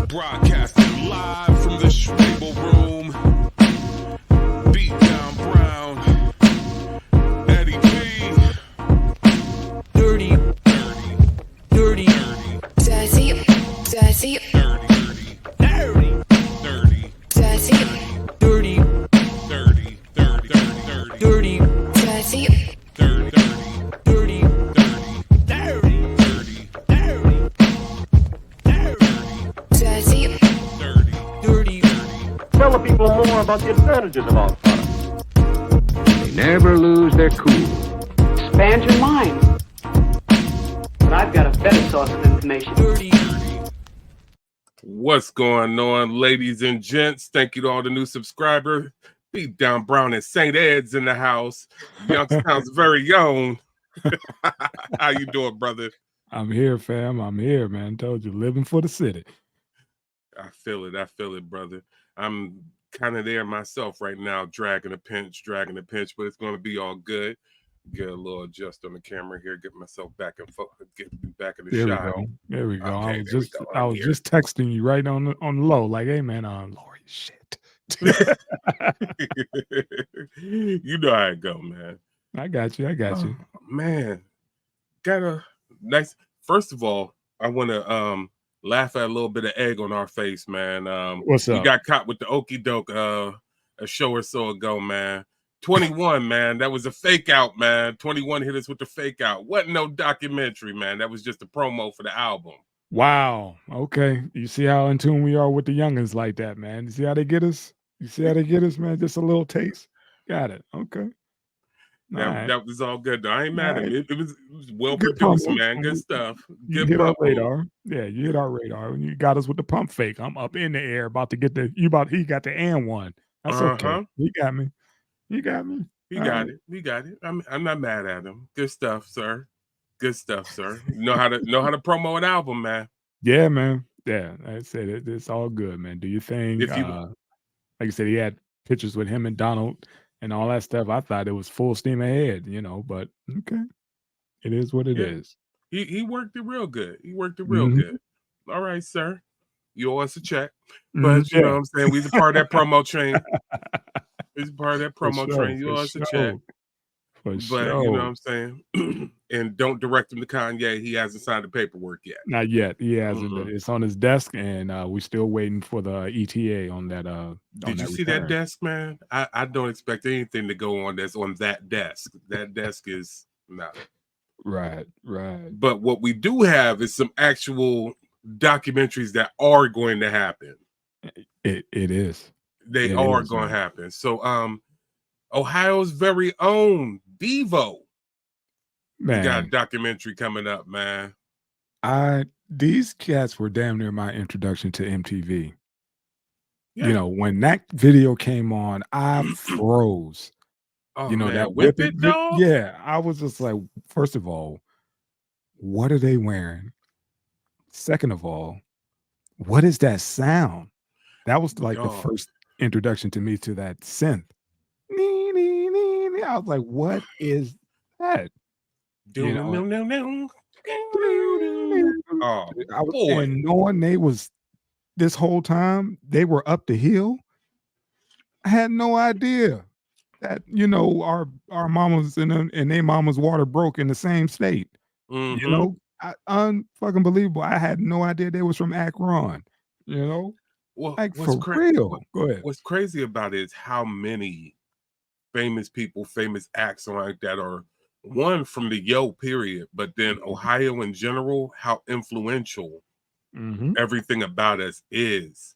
Broadcasting live from the Shelroom. Beat down Brown. Eddie B. Dirty. Dirty. Dirty. Dirty. Dirty. Dirty. Dirty. Dirty. Dirty. Dirty. Dirty. Dirty. Dirty. Dirty. Dirty. Tell the people more about the advantages of our product. They never lose their cool. Expand your mind. But I've got a better source of information. What's going on, ladies and gents? Thank you to all the new subscribers. Beat down Brown and St. Ed's in the house. Youngstown's very own. How you doing, brother? I'm here, fam. I'm here, man. Told you, living for the city. I feel it, brother. I'm kind of there myself right now, dragging a pinch, but it's going to be all good. Get a little adjust on the camera here, get myself back and forth, get me back in the shot. There we go. Okay, I was just texting you right on low, like, hey, man, Lori, shit. You know how it go, man. I got you. Man, got a nice. First of all, I want to laugh at a little bit of egg on our face, man. What's up? We got caught with the okie doke a show or so ago, man. 21, man. That was a fake out, man. 21 hit us with the fake out. Wasn't no documentary, man. That was just a promo for the album. Wow. Okay. You see how in tune we are with the youngins like that, man. You see how they get us? Man? Just a little taste. Got it. Okay. That was all good, though. I ain't mad at it. It was well Good produced, promo. man. Good stuff. You hit our radar. Yeah, you hit our radar. And you got us with the pump fake. I'm up in the air about to get he got the and one. That's okay. He got me. He got it. I'm not mad at him. Good stuff, sir. Know how to promo an album, man. Yeah, man. Yeah, I said it's all good, man. Do your thing. Like you said, he had pictures with him and Donald and all that stuff. I thought it was full steam ahead, but okay, it is what it is. He worked it real good. Mm-hmm. Good. All right, sir. You owe us a check, but you know what I'm saying. We's a part of that promo train. He's part of that promo train. You owe us a check. But you know what I'm saying? And don't direct him to Kanye. He hasn't signed the paperwork yet. Not yet. He hasn't. It's on his desk, and we're still waiting for the ETA on that. Did you see that desk, man? I don't expect anything to go on that's on that desk. That desk is not. Right. But what we do have is some actual documentaries that are going to happen. It is. They are going to happen. So, Ohio's very own Devo. Man, we got a documentary coming up, man. These cats were damn near my introduction to MTV. Yeah. When that video came on, I froze. Oh, man. that Whip It dog? Yeah, I was just like, first of all, what are they wearing? Second of all, what is that sound? That was like the first introduction to me to that synth. I was like, what is that? Oh, boy. And knowing they was this whole time, they were up the hill. I had no idea that, our mamas and their mamas water broke in the same state. Unfucking believable. I had no idea they was from Akron, Well, like for real. Go ahead. What's crazy about it is how many famous people, famous acts like that are one from the period, but then Ohio in general, how influential everything about us is.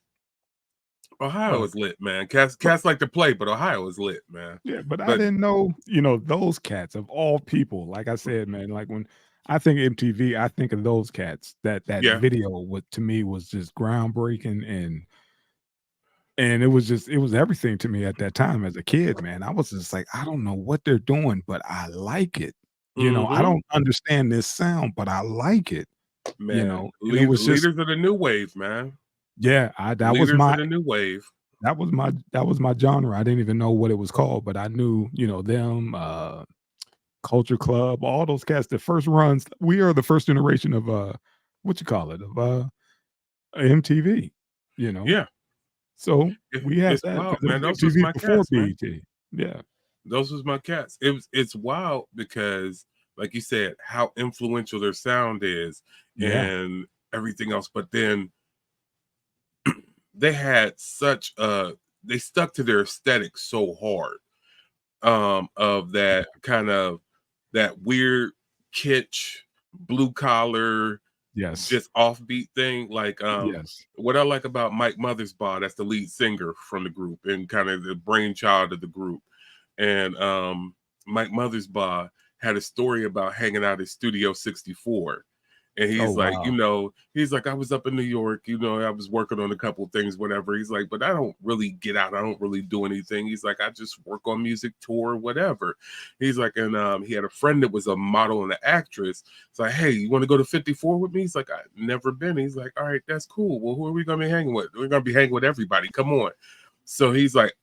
Ohio is lit, man. Cats like to play, but Ohio is lit, man. Yeah, but I didn't know, those cats of all people. Like I said, man, like when I think MTV, I think of those cats. That video to me was just groundbreaking and it was everything to me at that time as a kid, man. I was just like, I don't know what they're doing, but I like it. I don't understand this sound, but I like it. Man, it was just leaders of the new wave, man. Yeah, that was the new wave. That was my genre. I didn't even know what it was called, but I knew, them, Culture Club, all those cats, the first runs. We are the first generation of what you call it, of MTV. you know. Yeah. So we had It's that wild, because it man. was Those was MTV my before cats, man. BET. Yeah. Those was my cats. It's wild because, like you said, how influential their sound is Yeah. and everything else. But then they had such they stuck to their aesthetic so hard. Of that kind of that weird kitsch, blue collar, Yes. just offbeat thing. Like Yes. what I like about Mike Mothersbaugh, that's the lead singer from the group and kind of the brainchild of the group. And Mike Mothersbaugh had a story about hanging out at Studio 64. And Oh, he's like, wow. he's like, I was up in New York, I was working on a couple things, whatever. He's like, but I don't really get out. I don't really do anything. He's like, I just work on music, tour, whatever. He's like, and he had a friend that was a model and an actress. It's like, hey, you want to go to 54 with me? He's like, I've never been. He's like, all right, that's cool. Well, who are we going to be hanging with? We're going to be hanging with everybody. Come on. So he's like,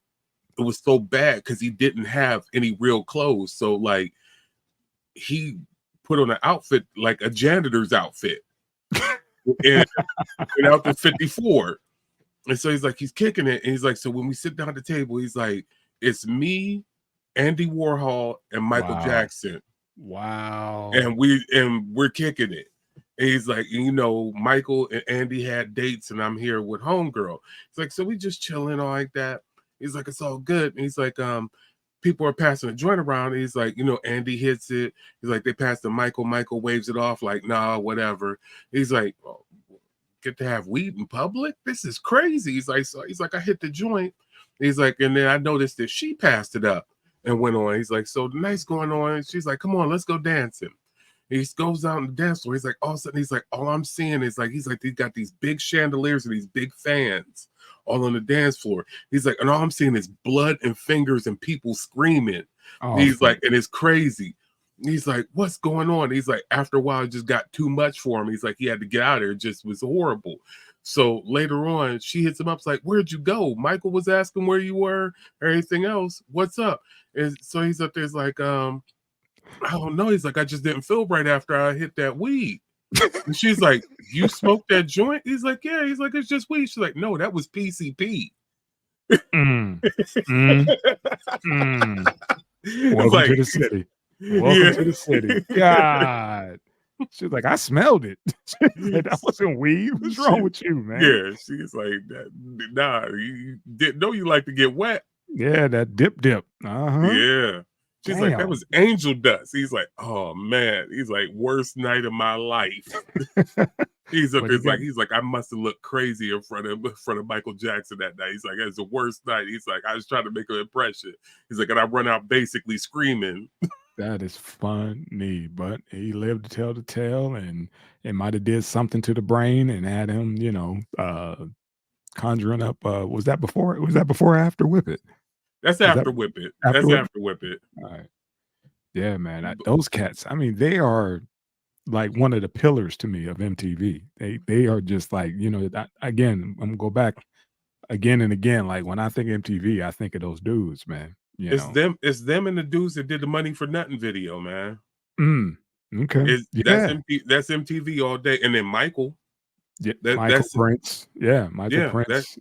it was so bad because he didn't have any real clothes. So like he put on an outfit like a janitor's outfit and out to 54. And so he's like, he's kicking it. And he's like, so when we sit down at the table, he's like, it's me, Andy Warhol, and Michael Jackson. Wow. And we're kicking it. And he's like, Michael and Andy had dates, and I'm here with homegirl. It's like, so we just chilling all like that. He's like, it's all good. And he's like, people are passing a joint around. He's like, Andy hits it. He's like, they pass the Michael. Michael waves it off like, nah, whatever. He's like, oh, get to have weed in public? This is crazy. He's like, I hit the joint. He's like, and then I noticed that she passed it up and went on. He's like, so the night's going on. She's like, come on, let's go dancing. He goes out on the dance floor. He's like, all of a sudden, he's like, all I'm seeing is like, they got these big chandeliers and these big fans all on the dance floor. He's like, and all I'm seeing is blood and fingers and people screaming. Oh, he's like, and it's crazy. He's like, what's going on? He's like, after a while, it just got too much for him. He's like, he had to get out of there. It just was horrible. So later on, she hits him up. It's like, where'd you go? Michael was asking where you were, everything else. What's up? And so he's up there. It's like, I don't know. He's like, I just didn't feel right after I hit that weed. And she's like, you smoked that joint? He's like, yeah. He's like, it's just weed. She's like, no, that was PCP. Welcome to the city. Welcome to the city. God. She's like, I smelled it. Like, that wasn't weed. What's wrong with you, man? Yeah, she's like, nah, you didn't know you like to get wet. Yeah, that dip. Yeah. She's Damn. like, that was angel dust. He's like, oh man. He's like, worst night of my life. He's up there, he's like, I must have looked crazy in front of Michael Jackson that night. He's like, it's the worst night. He's like, I was trying to make an impression. He's like, and I run out basically screaming. That is funny, but he lived to tell the tale, and it might have did something to the brain and had him, conjuring up. Was that before or after Whip It? That's after Whip It. That's after Whip It. All right. Yeah, man. Those cats, I mean, they are like one of the pillars to me of MTV. They are just like, again, I'm gonna go back again and again. Like when I think MTV, I think of those dudes, man. It's them and the dudes that did the Money for Nothing video, man. Okay. That's MTV all day. And then Michael. Yeah, Michael Prince. Yeah, Michael Prince,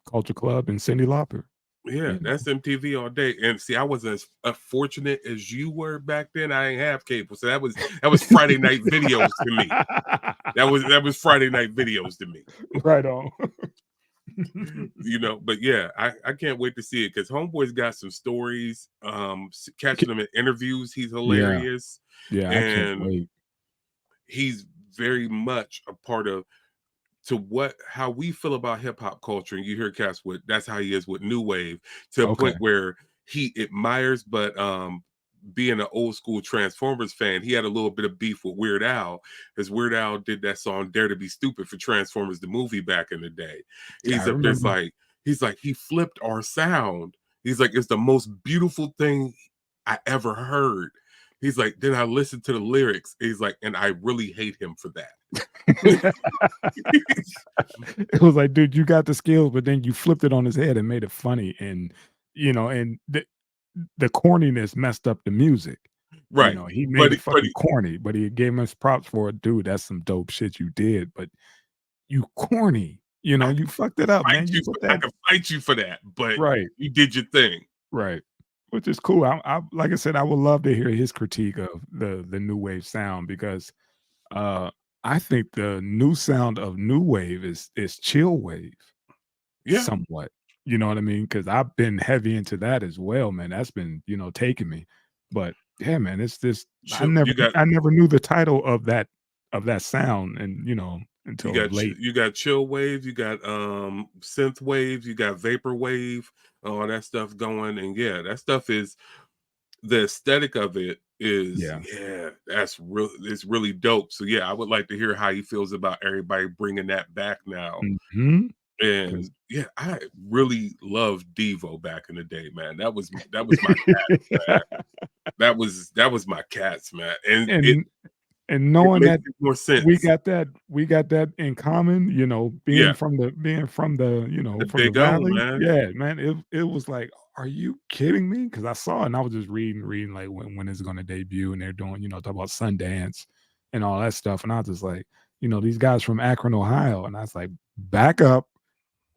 Culture Club, and Cyndi Lauper. Yeah, that's MTV all day. And see, I wasn't as fortunate as you were back then. I didn't have cable, so that was Friday night videos to me. That was Friday night videos to me. Right on. But yeah, I can't wait to see it because Homeboy's got some stories. Catching him in interviews, he's hilarious. Yeah, I can't wait. He's very much a part of how we feel about hip hop culture, and you hear Cass that's how he is with new wave to a point where he admires, but being an old school Transformers fan, he had a little bit of beef with Weird Al, because Weird Al did that song "Dare to Be Stupid" for Transformers the movie back in the day. He's up there, he's like, he flipped our sound. He's like, it's the most beautiful thing I ever heard. He's like, then I listened to the lyrics. He's like, and I really hate him for that. It was like, dude, you got the skills, but then you flipped it on his head and made it funny. And, and the corniness messed up the music. Right. He made it fucking corny, but he gave us props for it. Dude, that's some dope shit you did, but you corny. You know, I you fucked it up, man. You put I that can fight you for that, but right, you did your thing. right. Which is cool. I like I said, I would love to hear his critique of the new wave sound because uh I think the new sound of new wave is chill wave Yeah. somewhat. You know what I mean? Because I've been heavy into that as well, man. That's been, taking me. But yeah, man, it's just Chill, I never knew the title of that sound and until of late. you got chill waves, you got synth waves, you got vapor wave, all that stuff going, and yeah, that stuff is the aesthetic of it is Yeah. yeah, that's real. It's really dope. So yeah, I would like to hear how he feels about everybody bringing that back now. Mhm. 'Cause And yeah, I really loved Devo back in the day, man. That was my cat, man. That was my cats, man. And and and it knowing makes that more we sense. got that we got that in common, Yeah, being from the, the from the big O, valley. man. Yeah, man, it was like, "Are you kidding me?" Because I saw it and I was just reading, like, when it's gonna debut, and they're doing, talk about Sundance and all that stuff, and I was just like, these guys from Akron, Ohio, and I was like, "Back up.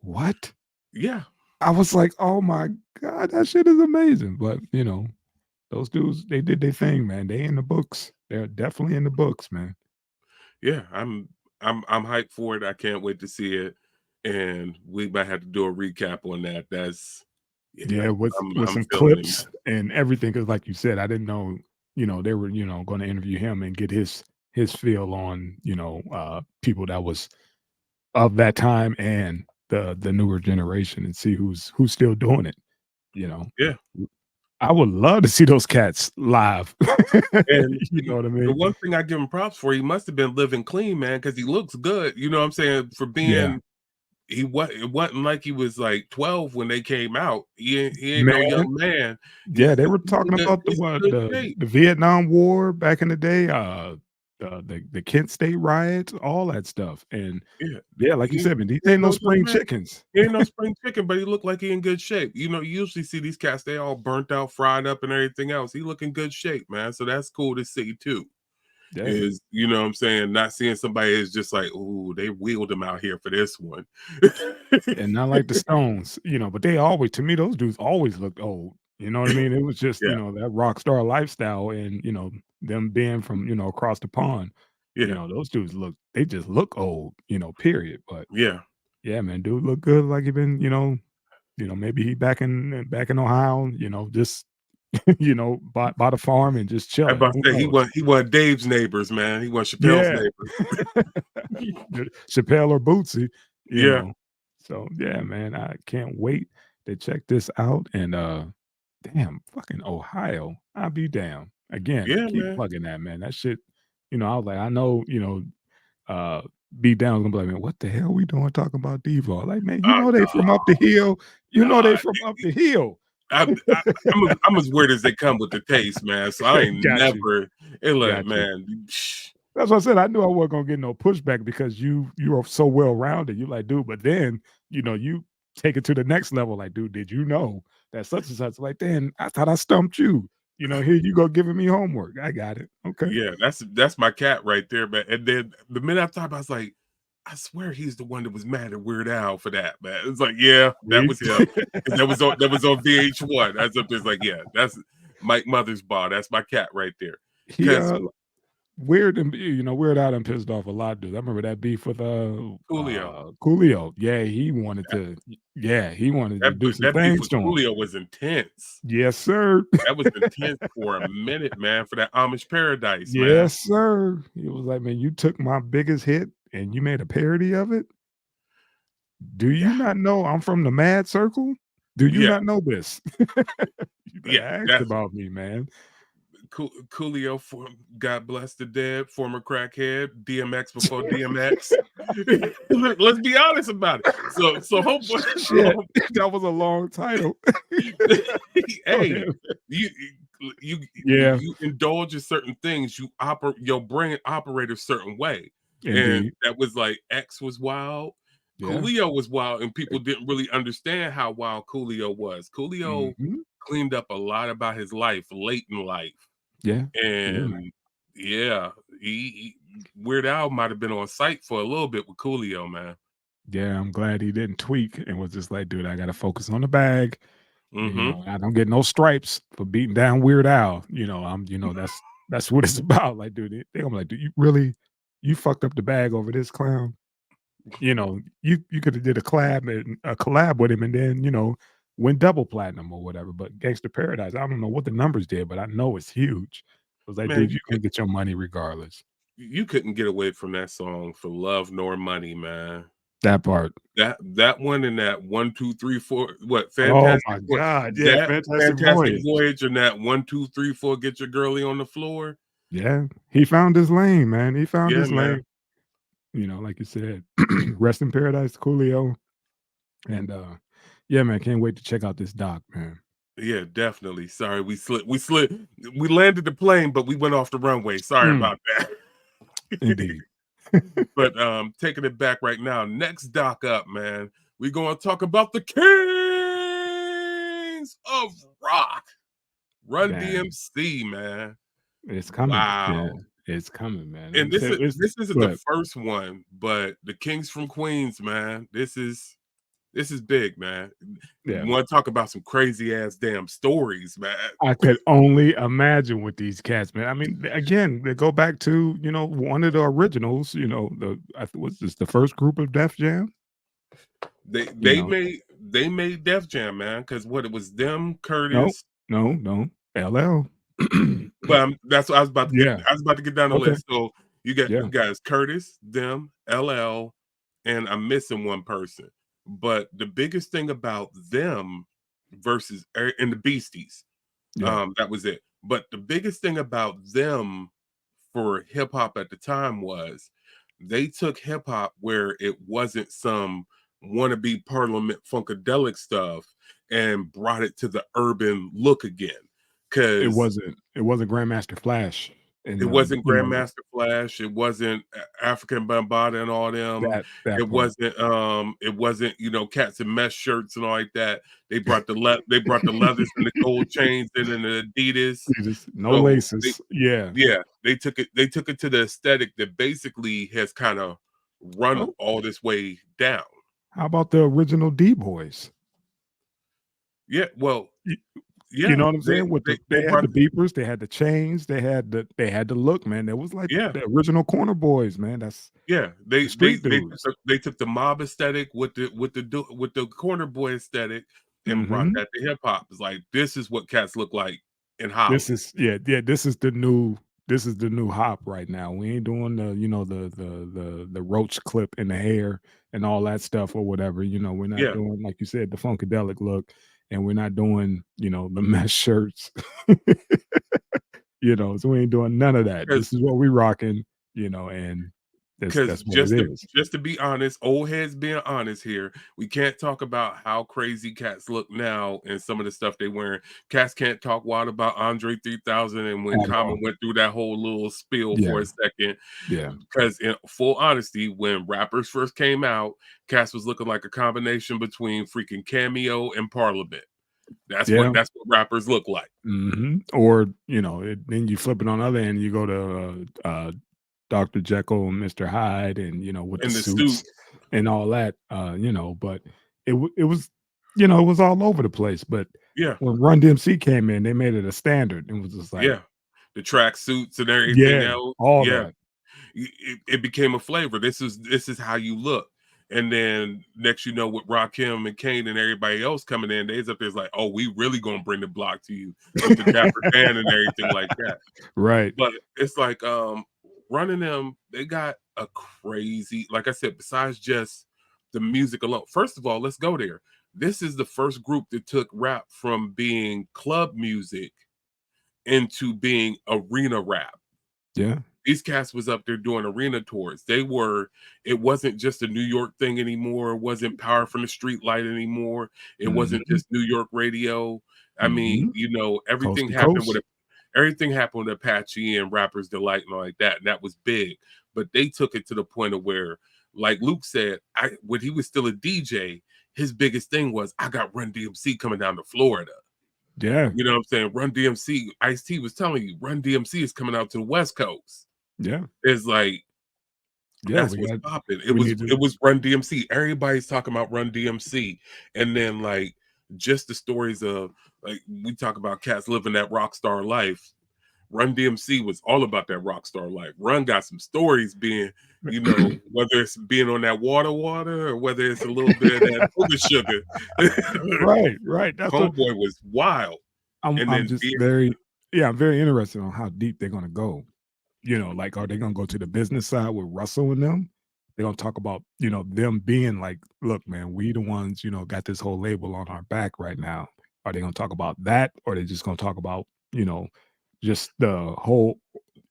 What?" Yeah, I was like, "Oh my god, that shit is amazing." But, those dudes, they did their thing, man. They in the books. They're definitely in the books, man. yeah. I'm hyped for it. I can't wait to see it. And we might have to do a recap on that. That's yeah, Yeah, with I'm some feeling it, clips and everything. Cause like you said, I didn't know, they were, gonna interview him and get his feel on, people that was of that time and the newer generation and see who's still doing it, you know? man. I would love to see those cats live. And You know what I the mean? one thing I give him props for, he must have been living clean, man, because he looks good. You know what I'm saying? For Yeah. being it wasn't like he was like 12 when they came out. He ain't no Man, young man. yeah, they were He's in talking good about the he's what, in good shape. the Vietnam War back in the day, the Kent State riots, all that stuff, and Yeah. yeah, like you He said, man, these he ain't ain't no no young spring man. chickens. He ain't no spring chicken, but he looked like he in good shape. You know, you usually see these cats, they all burnt out, fried up, and everything else. He look in good shape, man. So that's cool to see too. Yeah, Is you know what I'm saying? Not seeing somebody is just like, "Ooh, they wheeled him out here for this one." and not like the Stones, but they always to me, those dudes always looked old, you know what I mean? It was just, Yeah, that rock star lifestyle and, them being from, across the pond, yeah, those dudes they just look old, period, but yeah. yeah, man, dude look good like he been, maybe he back in Ohio, just, by the farm and just I chilling, about who to say knows? he want Dave's neighbors, man. He want Chappelle's Yeah. neighbors. Chappelle or Bootsy, you Yeah, know? So, yeah, man, I can't wait to check this out, and, damn, fucking Ohio, I'll be damn. Again, yeah, keep man. plugging that, man, that shit I was like, I know, uh, Be Down's gonna be like, "Man, what the hell we doing talking about Devo?" Like, "Man, they No, from up the hill. They nah. from up the hill." I'm as weird as they come with the taste, man. So I ain't Got you, never. And look, got you. man. That's what I said. I knew I wasn't gonna get no pushback because you are so well rounded. You like, dude, but then you take it to the next level. Like, dude, did you know that such and such? Like, then I thought I stumped you. Here you go giving me homework. I got it. Okay. Yeah, that's my cat right there, man. And then the minute I thought about it, I was like, I swear he's the one that was mad at Weird Al for that, man. It's like, yeah, that See? was him. 'Cause that was on VH1. That's up there's like, yeah, that's Mike Mothersbaugh. That's my cat right there. he Because Weird and Weird Al done pissed off a lot of dudes. I remember that beef with Coolio, Coolio. Yeah, he wanted to do some that beef things with to him. Coolio was intense. Yes, sir. That was intense for a minute, man, for that Amish Paradise, man. Yes, sir. He was like, "Man, you took my biggest hit and you made a parody of it? Do you Yeah, not know I'm from the Mad Circle? Do you yeah, not know this?" You better yeah. ask That's about me, man. Coolio, for God bless the dead, former crackhead, DMX before DMX. Let's be honest about it. So homeboy, Shit, that was a long title. Go hey, ahead. you when Yeah, you indulge in certain things, you operate your brain operate a certain way, and indeed. that was like X was wild. Yeah. Coolio was wild, and people didn't really understand how wild Coolio was. Coolio Mhm. cleaned up a lot about his life late in life. Yeah. Yeah, man. And yeah, Weird Al might have been on site for a little bit with Coolio, man. Yeah, I'm glad he didn't tweak and was just like, dude, I gotta focus on the bag. You Mm-hmm. know, I don't get no stripes for beating down Weird Al. That's what it's about. Like, dude, they gonna be like, dude, you fucked up the bag over this clown. You could have did a collab with him and then, went double platinum or whatever. But Gangster Paradise, I don't know what the numbers did, but I know it's huge. I was like, Man, dude, you can get your money regardless. you couldn't get away from that song for love nor money, man. That part. That one and that 1, 2, 3, 4, what Oh fantastic my Voy God. Yeah, that Fantastic fantastic Voyage. voyage and that 1, 2, 3, 4, get your girlie on the floor. Yeah. He found his lane, man. He found Yeah, his man. lane. Like you said, rest in paradise, Coolio. And yeah, man, can't wait to check out this doc, man. Yeah, definitely. Sorry, we landed the plane, but we went off the runway. Sorry Mm, about that. indeed. But taking it back right now. Next doc up, man. We're gonna talk about the kings of rock. Run Man, DMC, man. it's coming. Yeah, Wow. it's coming, man. And So it's this isn't the but first one, but the Kings from Queens, man. This is big, man. yeah. You want to talk about some crazy ass damn stories, man. I could only imagine with these cats, man. I mean, again, they go back to, one of the originals, was this the first group of Def Jam? They You they know, made they made Def Jam, man, because what it was them, no, Curtis. no, no. LL. But that's what I was about to get. Yeah. I was about to get down the Okay. list. So you got Yeah. guys Curtis, them, LL, and I'm missing one person. But the biggest thing about them versus and the Beasties, Yeah. that was it. But the biggest thing about them for hip hop at the time was they took hip hop where it wasn't some wannabe Parliament funkadelic stuff and brought it to the urban look again. It Because wasn't it wasn't Grandmaster Flash it and wasn't Grandmaster Flash, it wasn't African Bambaataa and all them. that part. It wasn't, cats in mesh shirts and all like that. They brought the leathers and the gold chains in and the Adidas. Jesus, no So they laces. Yeah. yeah, they took it to the aesthetic that basically has kind of run Oh, all this way down. how about the original D-Boys? Yeah, well, You you yeah, know what I'm saying? With they they had brought the beepers, they had the chains, they had the look, man. That was like yeah. the original Corner Boys, man. That's Yeah, the street dudes. they took the mob aesthetic with the corner boy aesthetic and brought Mhm. that to hip hop. It's like this is what cats look like in Holland. This is yeah, this is the new hop right now. We ain't doing the roach clip in the hair and all that stuff or whatever. We're not Yeah, doing, like you said, the funkadelic look, and we're not doing, the mesh shirts. So we ain't doing none of that. because This is what we rocking, and that's what it is. just to be honest, old heads being honest here, we can't talk about how crazy cats look now and some of the stuff they wearing. Cats can't talk wild about Andre 3000 and when At all. Common went through that whole little spiel Yeah, for a second. yeah, Because in full honesty, when rappers first came out, Cass was looking like a combination between freaking Cameo and Parliament. yeah. That's what rappers look like. Or, then you flip it on the other end, you go to Dr. Jekyll and Mr. Hyde and, with the In the suit. suits and all that, but it was, it was all over the place. But Yeah. when Run DMC came in, they made it a standard. It was just like, Yeah. The track suits and everything yeah, else. all Yeah. that. It became a flavor. This is how you look. And then next with Rakim and Kane and everybody else coming in, they's up there's like, oh, we really gonna bring the block to you with the Dapper Dan and everything like that. Right. But it's like running them, they got a crazy, like I said, besides just the music alone. First of all, let's go there. This is the first group that took rap from being club music into being arena rap. Yeah. These cats was up there doing arena tours. It wasn't just a New York thing anymore. It wasn't Power from the Street Light anymore. It wasn't hmm just New York radio. I mean, hmm Coast everything to happened coast. everything happened with Apache and Rappers Delight and all like that. And that was big. But they took it to the point of where, like Luke said, when he was still a DJ, his biggest thing was, I got Run DMC coming down to Florida. Yeah. You know what I'm saying? Run DMC, Ice-T was telling you, Run DMC is coming out to the West Coast. Yeah. It's like, Yeah, That's we what's got popping. we need to It was Run DMC. Everybody's talking about Run DMC, and then like just the stories of like we talk about cats living that rock star life. Run DMC was all about that rock star life. Run got some stories being, you know, whether it's being on that water, or whether it's a little bit of that sugar. right. That's what Homeboy was wild. And I'm then just I'm very interested on how deep they're gonna go. You know, like, are they gonna go to the business side with Russell and them? They're gonna talk about, you know, them being like, look, man, we the ones, you know, got this whole label on our back right now. Are they gonna talk about that, or are they just gonna talk about, you know, just the whole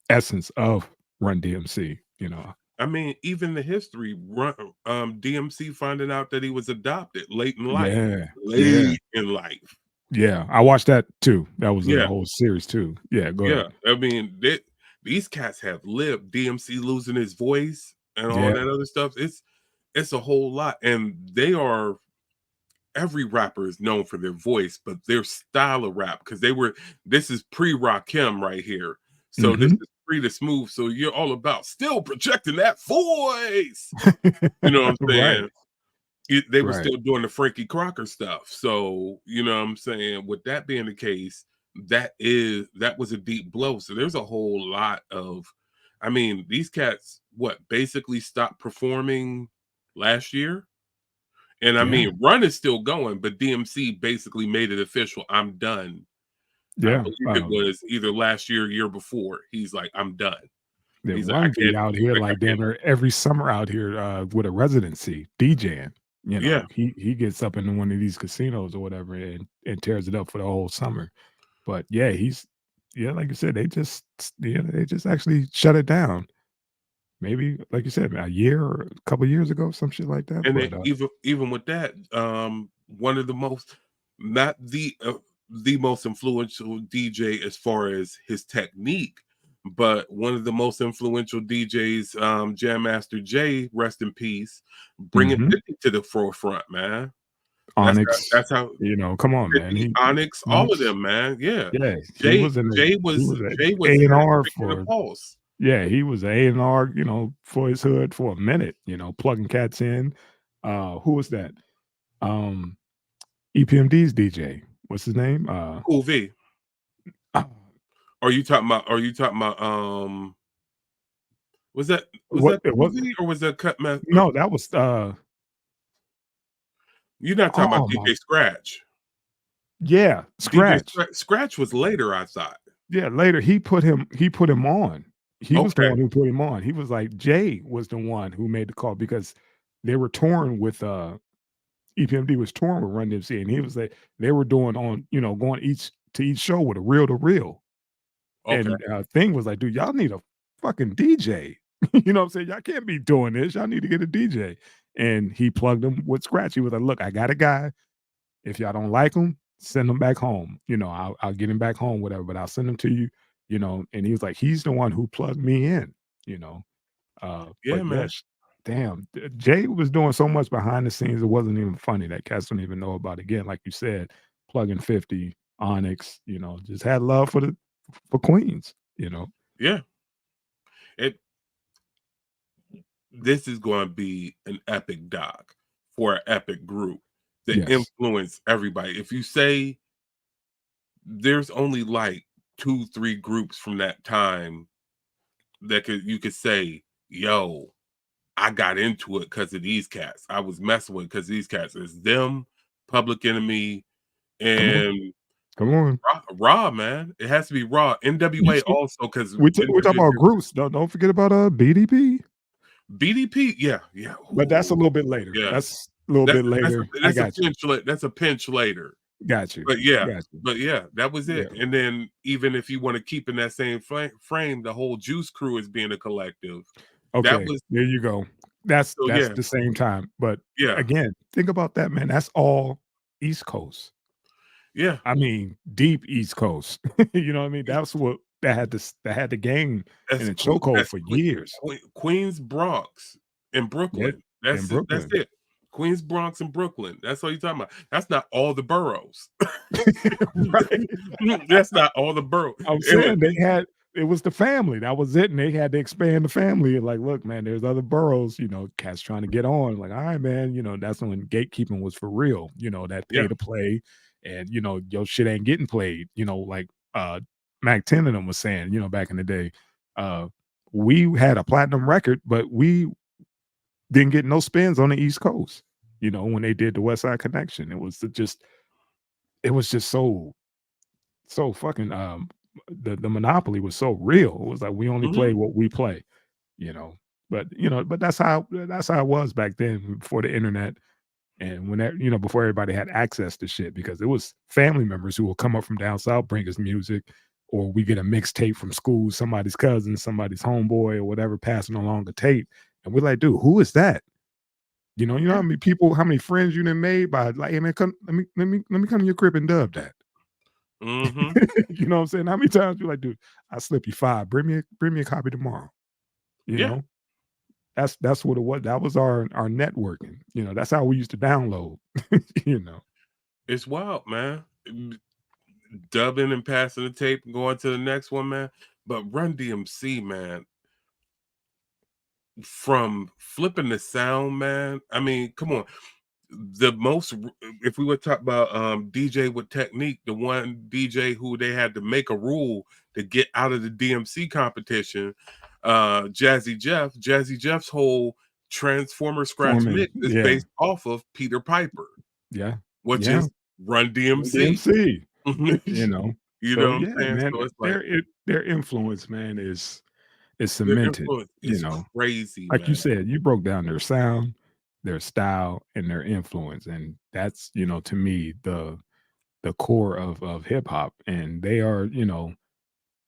essence of Run DMC, you know? I mean, even the history, DMC finding out that he was adopted late in life. Yeah, yeah, Late in life. yeah. I watched that too. That was a Yeah, whole series too. Yeah, go yeah. ahead. I mean, these cats have lived. DMC losing his voice and all Yeah, that other stuff. It's a whole lot. And they are every rapper is known for their voice, but their style of rap, because this is pre-Rakim right here. So this mhm. is pre the smooth. So you're all about still projecting that voice. You know what I'm Right, saying? They were right. still doing the Frankie Crocker stuff. So, you know what I'm saying? With that being the case, that was a deep blow. So there's a whole lot of, I mean, these cats, basically stopped performing last year? And I Yeah, mean, Run is still going, but DMC basically made it official. I'm done. I yeah, believe it was either last year or year before. He's like, I'm done. the He's like, I Run be can't. out He's here like, I like damn can't. near every summer out here, with a residency, DJing, you Yeah, know, he gets up into one of these casinos or whatever and tears it up for the whole summer. But yeah, like you said, they just actually shut it down. Maybe, like you said, a year or a couple years ago, some shit like that, and but, even with that, one of the most, not the most influential DJ as far as his technique, but one of the most influential DJs, Jam Master Jay, rest in peace, bringing mhm, 50 to the forefront, man. Onyx, That's how you know, come on, man, 50, Onyx, all of Onyx, them, man. Yeah. yeah, he was a Jay was had his A&R finger in the for pulse. yeah, he was A&R, you know, for his hood for a minute, you know, plugging cats in. Who was that? Um, EPMD's DJ. What's his name? Cool V. Uh, Are you talking about was what that it Cool was V, or was that cut man? no, that was You're not talking about oh my DJ Scratch. yeah, DJ Scratch. Scratch was later, I thought. Yeah, later he put him on. He was the Okay. one who put him on. He was like Jay was the one who made the call because they were touring with EPMD was touring with Run DMC, and he was like they were doing on, you know, going each show with a reel to reel. Okay. And Thing was like, dude, y'all need a fucking DJ. You know what I'm saying? Y'all can't be doing this. Y'all need to get a DJ. And he plugged him with Scratch. He was like, look, I got a guy. If y'all don't like him, send him back home. You know, I'll get him back home, whatever, but I'll send him to you, you know. And he was like, he's the one who plugged me in, you know. Yeah, But man. yes, damn, Jay was doing so much behind the scenes. It wasn't even funny that cats don't even know about. Again, like you said, plugging 50, Onyx, you know, just had love for Queens, you know. Yeah. It This is going to be an epic doc for an epic group that Yes. influence everybody. If you say there's only like 2, 3 groups from that time that you could say, yo, I got into it because of these cats. I was messing with because these cats. It's them, Public Enemy, Come on. and Come on. Raw, man. It has to be Raw. You NWA see, also because we talking about groups. Don't forget about BDP. BDP. Yeah, yeah. But that's a Ooh, little bit later. yeah. That's a little bit later. I That's a got you. pinch. That's a pinch later. Got you. But yeah, Got you. that was Yeah. it. And then even if you want to keep in that same frame, the whole Juice Crew is being a collective. That Okay. was There you go. That's so that's yeah, the same time. But yeah, again, think about that, man. That's all East Coast. yeah. I mean, deep East Coast. You know what I mean? That's what that had the game in That's a chokehold that's for years. Queens, Bronx, and Yeah. Brooklyn. In That's it. That's Brooklyn. it. Queens, Bronx, and Brooklyn. That's all you're talking about. That's not all the boroughs. Right. That's not all the boroughs. I'm saying it was the family. That was it, and they had to expand the family. Like, look, man, there's other boroughs, cats trying to get on. Like, all right, man, that's when gatekeeping was for real, that pay Yeah. to play, and your shit ain't getting played, like Mac 10 of them was saying, back in the day. We had a platinum record, but we didn't get no spins on the East Coast, when they did the West Side Connection. It was just so fucking the monopoly was so real. It was like we only Mhm. play what we play, you know. But that's how it was back then before the internet and when before everybody had access to shit because it was family members who will come up from down south, bring us music, or we get a mixtape from school, somebody's cousin, somebody's homeboy, or whatever, passing along a tape. And we're like, dude, who is that? You know how many people, how many friends you done made by like, hey man, come let me come to your crib and dub that. Mhm. You know what I'm saying? How many times you like, dude, I slip you five. Bring me a copy tomorrow. You Yeah. know, that's what it was. That was our networking. That's how we used to download. you know. It's wild, man. Dubbing and passing the tape and going to the next one, man. But Run DMC, man, from flipping the sound, man. I mean, come on. The most if we would talk about DJ with technique, the one DJ who they had to make a rule to get out of the DMC competition, Jazzy Jeff's whole Transformer scratch Forming. mix is Yeah. based off of Peter Piper, Yeah. which Yeah. is Run Run DMC. DMC. You know So what I'm yeah, saying? man, So it's like their influence, man, is their cemented. influence is crazy, Like you man. said, you broke down their sound, their style, and their influence, and that's to me the core of hip hop, and they are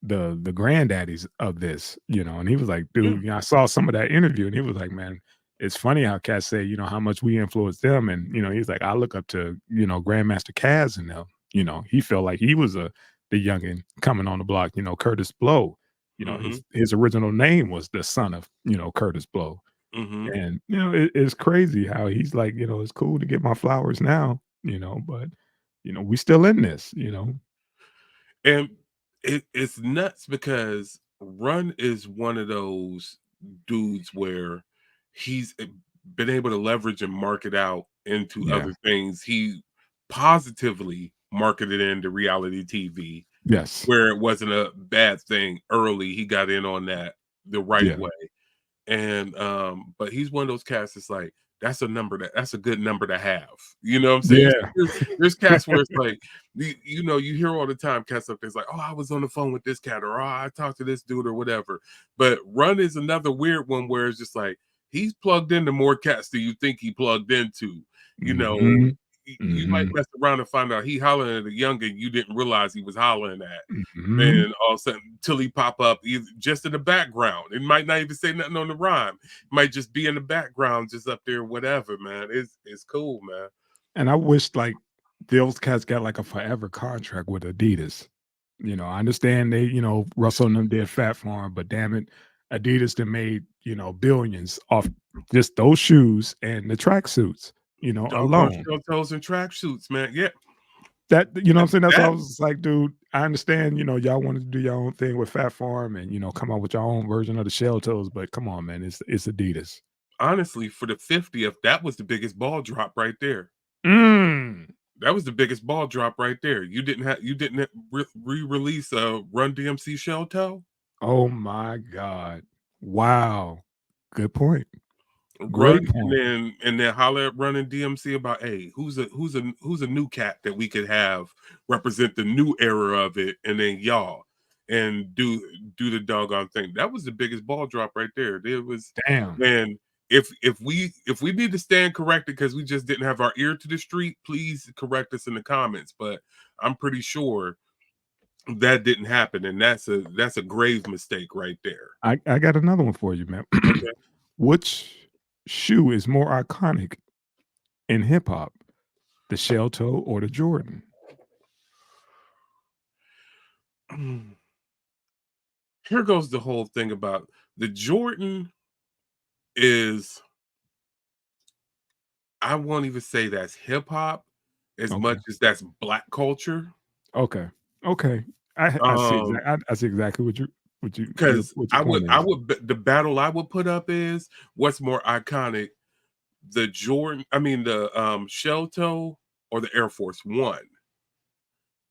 the granddaddies of this. And he was like, Yeah. dude, I saw some of that interview, and he was like, man, it's funny how cats say how much we influenced them, and he's like, I look up to Grandmaster Caz and them. He felt like he was the youngin coming on the block. Curtis Blow. Mhm. His original name was the son of Curtis Blow. Mhm. And it's crazy how he's like, it's cool to get my flowers now, but we still in this. And it's nuts because Run is one of those dudes where he's been able to leverage and market out into Yeah. other things. He positively marketed into reality TV Yes. where it wasn't a bad thing early. He got in on that the right Yeah. way. And but he's one of those cats that's like, that's a good number to have. You know what I'm saying? Yeah. There's cats where it's like, you hear all the time cats up there's like, oh, I was on the phone with this cat, or oh, I talked to this dude, or whatever. But Run is another weird one where it's just like he's plugged into more cats than you think he plugged into. You know, Mhm. you might Mhm. mess around and find out he hollering at a youngin you didn't realize he was hollering at. Mhm. And all of a sudden, till he pop up just in the background. It might not even say nothing on the rhyme. It might just be in the background, just up there, whatever, man. It's cool, man. And I wish like those cats got like a forever contract with Adidas. I understand they, Russell and them did Fat Farm, but damn it, Adidas that made, billions off just those shoes and the tracksuits, Doggone alone. shell toes and track suits, man. Yeah, That what I'm saying? That's why I that was just like, dude, I understand, y'all wanted to do your own thing with Fat Farm and come out with your own version of the shell toes, but come on, man, it's Adidas. honestly, for the 50th, that was the biggest ball drop right there. Mm. That was the biggest ball drop right there. You didn't re-release a Run DMC shell toe. Oh my God. Wow. Good point. Run Great point. and then holler at Run and DMC about, hey, who's a new cat that we could have represent the new era of it, and then y'all and do the doggone thing. That was the biggest ball drop right there. It was, Damn. man. If we need to stand corrected because we just didn't have our ear to the street, please correct us in the comments. But I'm pretty sure that didn't happen, and that's a grave mistake right there. I got another one for you, man. Okay. Which shoe is more iconic in hip hop? The shell toe or the Jordan? Here goes the whole thing about the Jordan is I won't even say that's hip hop as Okay. much as that's black culture. Okay. Okay. I see Um, exactly I see exactly what you Because what your point I is? would the battle I would put up is what's more iconic, the Jordan, I mean the shell toe or the Air Force One.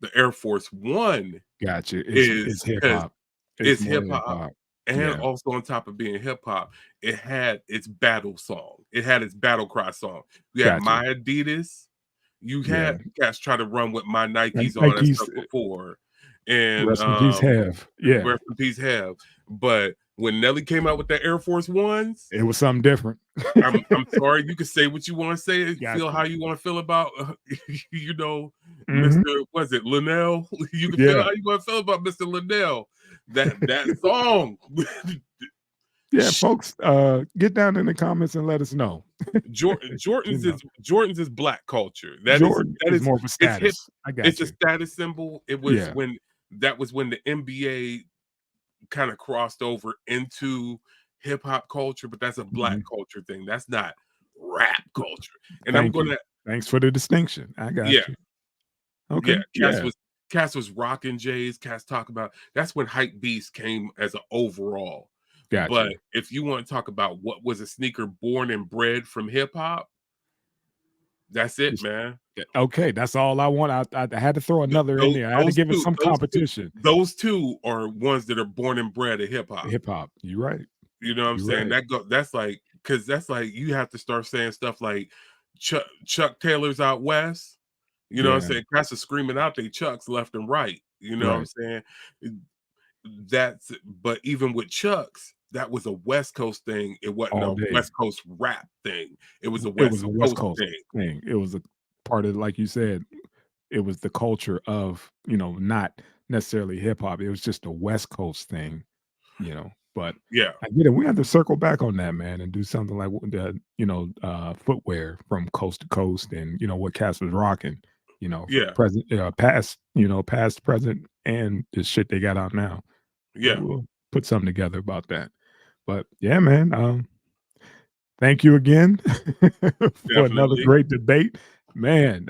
The Air Force One Gotcha. It's is hip because hop. It's it's more hip hip hop, hop. and Yeah. also on top of being hip hop, it had its battle song. It had its battle cry song. You had Gotcha. My Adidas. You Yeah. had cats try to run with My And Nikes on and Nikes, stuff before, and rest in peace, have. Yeah. rest in peace have. But when Nelly came out with the Air Force Ones, It was something different. I'm sorry. You can say what you want to say, feel Gotcha. how you want to feel about, Mhm. Mr. Was it Linnell? You can feel Yeah. how you want to feel about Mr. Linnell. That song, Yeah, folks, get down in the comments and let us know. You know, Jordan's is black culture. Jordan That is is more of a it's hip. status. I got It's a you. status symbol. Yeah. That was when the NBA kind of crossed over into hip hop culture, but that's a black Mhm. culture thing. That's not rap culture. And I'm Thank you. gonna, Thanks for the distinction. I yeah, got you. yeah. Okay. Yeah. Cass was rocking J's. Cass talk about that's when hype beast came as an overall. But Gotcha. if you want to talk about what was a sneaker born and bred from hip hop, that's it, Just man. okay, that's all I want. I had to throw another in there. I had to give it some competition. Those two are ones that are born and bred of hip hop. Hip hop. You're right. You know what I'm You're saying? right. That's like, because that's like you have to start saying stuff like Chuck Taylor's out west. You know what I'm Yeah. saying? Cats are screaming out they Chucks left and right. You know what I'm Right. saying? But even with Chucks, that was a West Coast thing. It wasn't All a day. West Coast rap thing. It was a It was West a West Coast Coast thing. thing. It was a part of, like you said, it was the culture of, not necessarily hip hop. It was just a West Coast thing. But Yeah, I get it. We have to circle back on that, man, and do something like footwear from coast to coast, and what Cass was rocking, for yeah, present, past, present, and the shit they got out now. yeah. We'll put something together about that. But yeah, man. Thank you again for another Definitely. great debate. Man,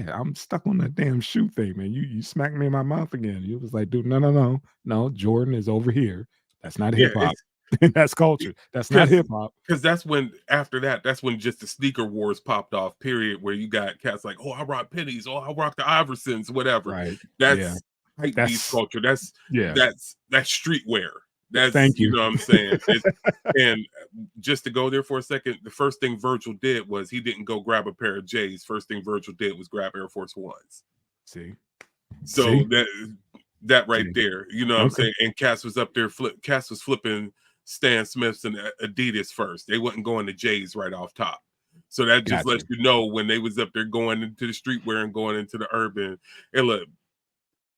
I'm stuck on that damn shoe thing, man. You smacked me in my mouth again. You was like, dude, no, no, no. No, Jordan is over here. That's not Yeah, hip hop. it's That's culture. That's not because hip hop. that's when after that, that's when just the sneaker wars popped off. Period. Where you got cats like, oh, I rock pennies, oh, I rock the Iversons, whatever. Right. Yeah. That's hype beast That's culture. That's yeah. that's streetwear. That's Thank you. what I'm saying. And just to go there for a second, the first thing Virgil did was he didn't go grab a pair of J's. First thing Virgil did was grab Air Force Ones. See. So See? that right See. there, you know what I'm Okay. saying? And Cass was up there, Cass was flipping Stan Smiths and Adidas first. They wasn't going to J's right off top. So that just Gotcha. lets you know when they was up there going into the streetwear and going into the urban. And look,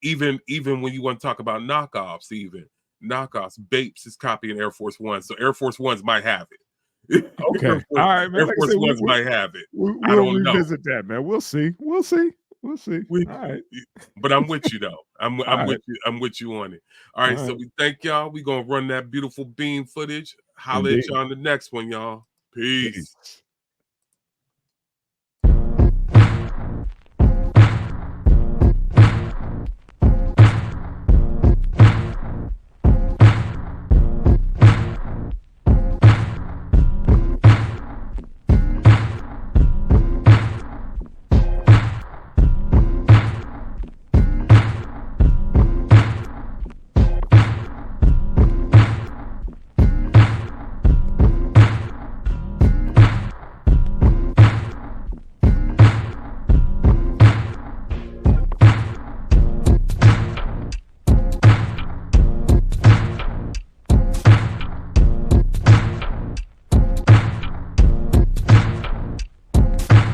even when you want to talk about knockoffs, Bapes is copying Air Force One. So Air Force Ones might have it. Okay. All right, man. Air Like I Force said, Ones might have it. I we'll don't know. revisit that, man. We'll see. We'll see. We'll see. We, All right. but I'm with you though. I'm All right. with you. I'm with you on it. All All right. So right. we thank y'all. We gonna run that beautiful beam footage. Holla at Indeed. y'all on the next one, y'all. Peace. Peace.